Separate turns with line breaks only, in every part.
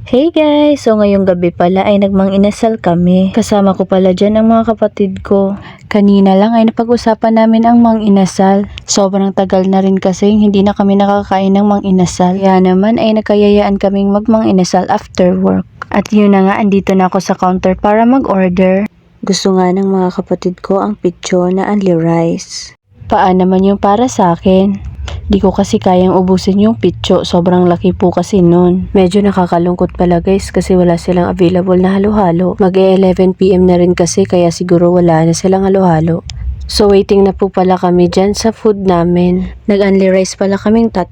Hey guys! So ngayong gabi pala ay nagmang-inasal kami. Kasama ko pala dyan ang mga kapatid ko. Kanina lang ay napag-usapan namin ang mang-inasal. Sobrang tagal na rin kasi hindi na kami nakakain ng mang-inasal. Kaya naman ay nagkayayaan kaming magmang-inasal after work. At yun na nga, andito na ako sa counter para mag-order. Gusto nga ng mga kapatid ko ang pitcho na only rice. Paan naman yung para sa akin? Di ko kasi kayang ubusin yung pitcho, sobrang laki po kasi nun. Medyo nakakalungkot pala guys kasi wala silang available na halo-halo. Mag-11 PM na rin kasi kaya siguro wala na silang halo-halo. So waiting na po pala kami dyan sa food namin. Nag-only rice pala kaming 3.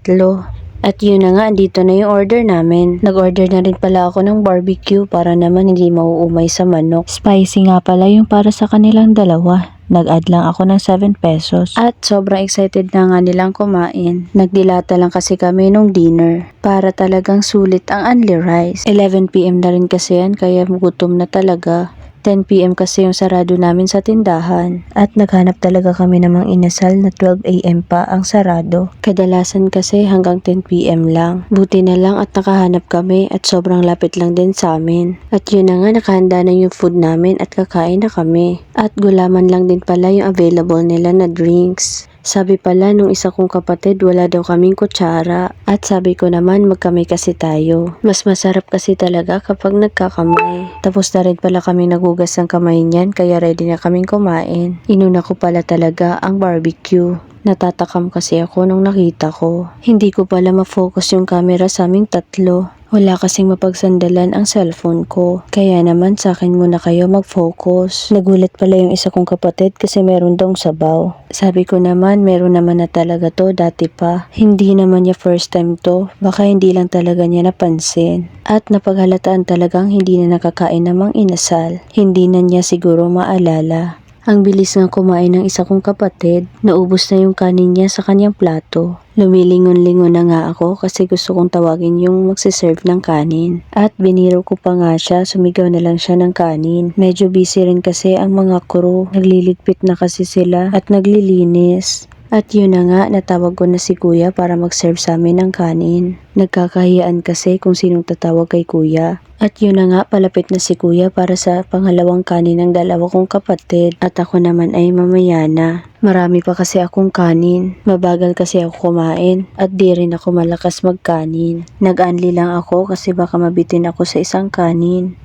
At yun na nga, andito na yung order namin. Nag-order na rin pala ako ng barbecue para naman hindi mauumay sa manok. Spicy nga pala yung para sa kanilang dalawa. Nag-add lang ako ng 7 pesos. At sobrang excited na nga nilang kumain. Nagdilata lang kasi kami nung dinner. Para talagang sulit ang only rice. 11 PM na rin kasi yan kaya gutom na talaga. 10 PM kasi yung sarado namin sa tindahan. At naghanap talaga kami namang inasal na 12 AM pa ang sarado. Kadalasan kasi hanggang 10 PM lang. Buti na lang at nakahanap kami at sobrang lapit lang din sa amin. At yun na nga, nakahanda na yung food namin at kakain na kami. At gulaman lang din pala yung available nila na drinks. Sabi pala nung isa kong kapatid wala daw kaming kutsara at sabi ko naman magkamay kasi tayo. Mas masarap kasi talaga kapag nagkakamay. Tapos na rin pala kami nagugas ng kamay niyan kaya ready na kaming kumain. Inuna ko pala talaga ang barbecue. Natatakam kasi ako nung nakita ko. Hindi ko pala ma-focus yung camera sa aming 3. Wala kasing mapagsandalan ang cellphone ko. Kaya naman sa akin muna kayo mag-focus. Nagulat pala yung isa kong kapatid kasi meron daw sabaw. Sabi ko naman meron naman na talaga to dati pa. Hindi naman niya first time to. Baka hindi lang talaga niya napansin. At napaghalataan talagang hindi na nakakain namang inasal. Hindi na niya siguro maalala. Ang bilis nga kumain ng isa kong kapatid, naubos na yung kanin niya sa kanyang plato. Lumilingon-lingon na nga ako kasi gusto kong tawagin yung magsiserve ng kanin. At biniro ko pa nga siya, sumigaw na lang siya ng kanin. Medyo busy rin kasi ang mga crew, nagliligpit na kasi sila at naglilinis. At yun na nga, natawag ko na si kuya para mag-serve sa amin ng kanin. Nagkakahiyaan kasi kung sinong tatawag kay kuya. At yun na nga, palapit na si kuya para sa pangalawang kanin ng dalawa kong kapatid. At ako naman ay mamaya na. Marami pa kasi akong kanin. Mabagal kasi ako kumain. At di rin ako malakas magkanin. Nag-unli lang ako kasi baka mabitin ako sa isang kanin.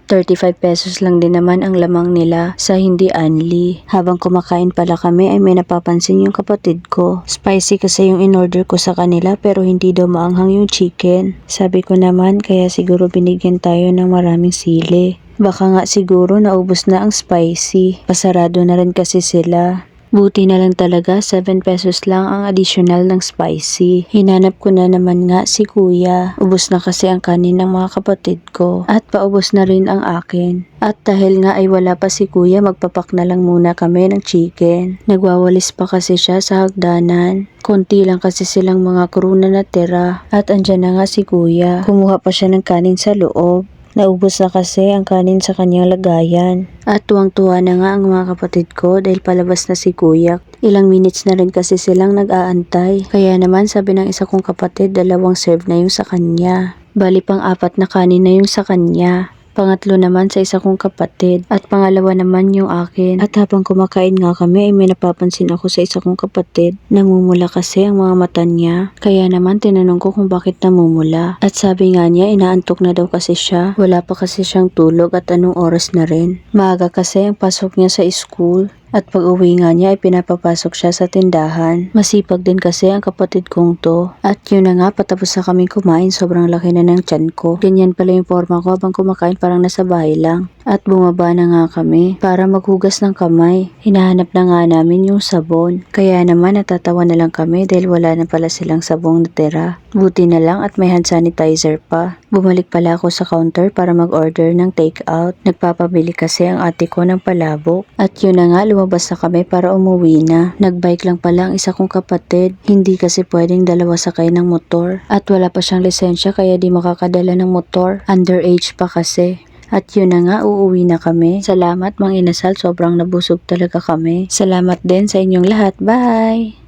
35 pesos lang din naman ang lamang nila sa hindi unli. Habang kumakain pala kami ay may napapansin yung kapatid ko. Spicy kasi yung in-order ko sa kanila pero hindi daw maanghang yung chicken. Sabi ko naman kaya siguro binigyan tayo ng maraming sili. Baka nga siguro naubos na ang spicy. Pasarado na rin kasi sila. Buti na lang talaga 7 pesos lang ang additional ng spicy. Hinanap ko na naman nga si kuya. Ubos na kasi ang kanin ng mga kapatid ko. At paubos na rin ang akin. At dahil nga ay wala pa si kuya, magpapak na lang muna kami ng chicken. Nagwawalis pa kasi siya sa hagdanan. Konti lang kasi silang mga crew na natira. At andyan na nga si kuya. Kumuha pa siya ng kanin sa loob. Naubos na kasi ang kanin sa kanyang lagayan. At tuwang-tuwa na nga ang mga kapatid ko dahil palabas na si kuya. Ilang minutes na rin kasi silang nag-aantay. Kaya naman sabi ng isa kong kapatid, 2 serve na yung sa kanya. Bali pang 4 na kanin na yung sa kanya. Pangatlo naman sa isa kong kapatid at pangalawa naman yung akin. At habang kumakain nga kami ay may napapansin ako sa isa kong kapatid. Namumula kasi ang mga mata niya. Kaya naman tinanong ko kung bakit namumula. At sabi nga niya inaantok na daw kasi siya. Wala pa kasi siyang tulog at anong oras na rin. Maaga kasi ang pasok niya sa school. At pag uwi nga niya ay pinapapasok siya sa tindahan. Masipag din kasi ang kapatid kong to. At yun na nga, patapos na kaming kumain, sobrang laki na ng tiyan ko. Ganyan pala yung forma ko habang kumakain, parang nasa bahay lang. At bumaba na nga kami para maghugas ng kamay. Hinahanap na nga namin yung sabon. Kaya naman natatawa na lang kami dahil wala na pala silang sabong natira. Buti na lang at may hand sanitizer pa. Bumalik pala ako sa counter para mag-order ng take-out. Nagpapabili kasi ang ate ko ng palabok. At yun na nga, lumabas na kami para umuwi na. Nagbike lang pala ang isa kong kapatid. Hindi kasi pwedeng dalawa sakay ng motor. At wala pa siyang lisensya kaya di makakadala ng motor. Underage pa kasi. At yun na nga, uuwi na kami. Salamat Mang Inasal, sobrang nabusog talaga kami. Salamat din sa inyong lahat. Bye!